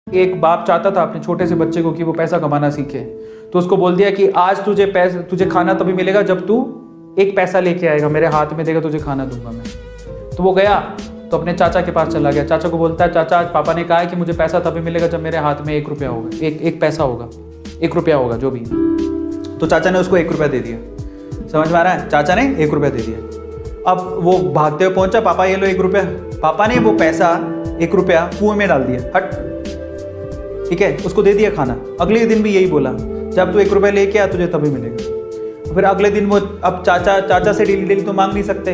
एक बाप चाहता था अपने छोटे से बच्चे को कि वो पैसा कमाना सीखे, तो उसको बोल दिया कि आज तुझे खाना तभी मिलेगा जब तू एक पैसा लेके आएगा, मेरे हाथ में देगा, तुझे खाना दूंगा मैं। तो वो गया तो अपने चाचा के पास चला गया। चाचा को बोलता है, चाचा आज पापा ने कहा है कि मुझे पैसा तभी मिलेगा जब मेरे हाथ में 1 रुपया होगा, एक पैसा होगा, 1 रुपया होगा जो भी। तो चाचा ने उसको 1 रुपया दे दिया। समझ में आ रहा है? चाचा ने 1 रुपया दे दिया। अब वो भागते हुए पहुंचा, पापा ये लो 1 रुपया। पापा ने वो पैसा 1 रुपया कुएं में डाल दिया, हट, ठीक है, उसको दे दिया खाना। अगले दिन भी यही बोला, जब तू 1 रुपया लेके आ तुझे तभी मिलेगा। फिर अगले दिन वो, अब चाचा से डेली तो मांग नहीं सकते,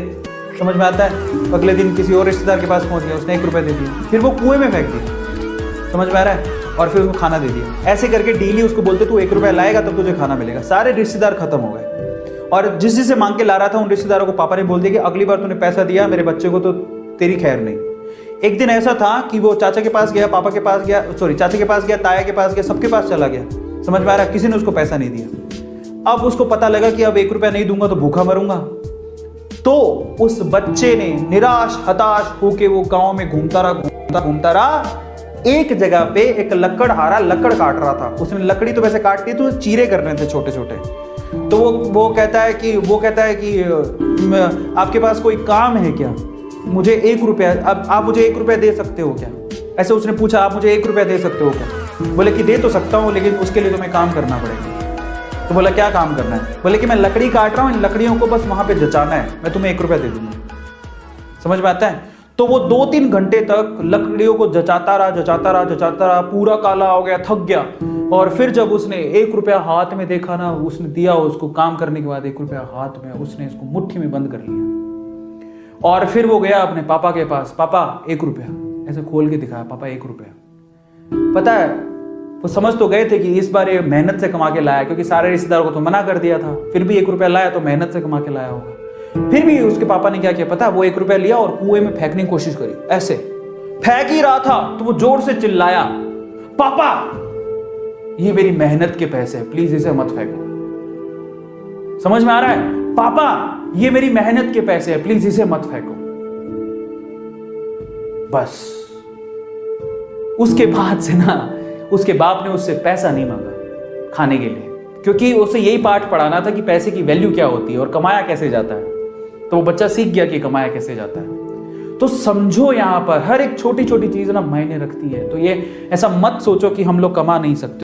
समझ में आता है? अगले दिन किसी और रिश्तेदार के पास पहुंच गया, उसने 1 रुपया दे दिया, फिर वो कुएं में फेंक दिया। समझ में आ रहा है? और फिर उसको खाना दे दिया। ऐसे करके डेली उसको बोलते तू 1 रुपया लाएगा तब तुझे खाना मिलेगा। सारे रिश्तेदार खत्म हो गए और जिससे मांग के ला रहा था उन रिश्तेदारों को पापा ने बोल दिया कि अगली बार तूने पैसा दिया मेरे बच्चे को तो तेरी खैर नहीं। एक दिन ऐसा था कि वो चाचा के पास गया, पापा के पास गया, चाचा के पास गया, ताया के पास गया, सबके पास चला गया। समझ में आ रहा है? किसी ने उसको पैसा नहीं दिया। अब उसको पता लगा कि अब 1 रुपया नहीं दूंगा तो भूखा मरूंगा। तो उस बच्चे ने निराश हताश होके वो गांव में घूमता रहा। एक जगह पे एक लकड़हारा लकड़ काट रहा था। उसने लकड़ी तो वैसे काटती तो चीरे करने थे छोटे छोटे। तो वो कहता है कि आपके पास कोई काम है क्या? मुझे 1 रुपया, अब आप मुझे 1 रुपया दे सकते हो क्या? ऐसे उसने पूछा, आप मुझे 1 रुपया दे सकते हो क्या? बोले कि दे तो सकता हूँ लेकिन उसके लिए तुम्हें काम करना पड़ेगा। तो बोला क्या काम करना है? बोले कि मैं लकड़ी काट रहा हूँ, इन लकड़ियों को बस वहां पे जचाना है, मैं तुम्हें 1 रुपया दे दूंगा। समझ में आता है? तो वो 2-3 घंटे तक लकड़ियों को जचाता रहा, पूरा काला हो गया, थक गया। और फिर जब उसने 1 रुपया हाथ में देखा ना, उसने दिया उसको काम करने के बाद 1 रुपया हाथ में, उसने इसको मुट्ठी में बंद कर लिया। और फिर वो गया अपने पापा के पास, पापा 1 रुपया, ऐसे खोल के दिखाया, पापा 1 रुपया। पता है वो समझ तो गए थे कि इस बार ये मेहनत से कमा के लाया, क्योंकि सारे रिश्तेदारों को तो मना कर दिया था, फिर भी 1 रुपया लाया तो मेहनत से कमा के लाया होगा। फिर भी उसके पापा ने क्या किया पता है? वो 1 रुपया लिया और कुएं में फेंकने की कोशिश करी। ऐसे फेंक ही रहा था तो वो जोर से चिल्लाया, पापा ये मेरी मेहनत के पैसे हैं, प्लीज इसे मत फेंको। समझ में आ रहा है? पापा ये मेरी मेहनत के पैसे हैं, प्लीज इसे मत फेंको। बस उसके बाद से ना उसके बाप ने उससे पैसा नहीं मांगा खाने के लिए, क्योंकि उसे यही पाठ पढ़ाना था कि पैसे की वैल्यू क्या होती है और कमाया कैसे जाता है। तो वो बच्चा सीख गया कि कमाया कैसे जाता है। तो समझो यहां पर हर एक छोटी छोटी चीज ना मायने रखती है। तो ये ऐसा मत सोचो कि हम लोग कमा नहीं सकते।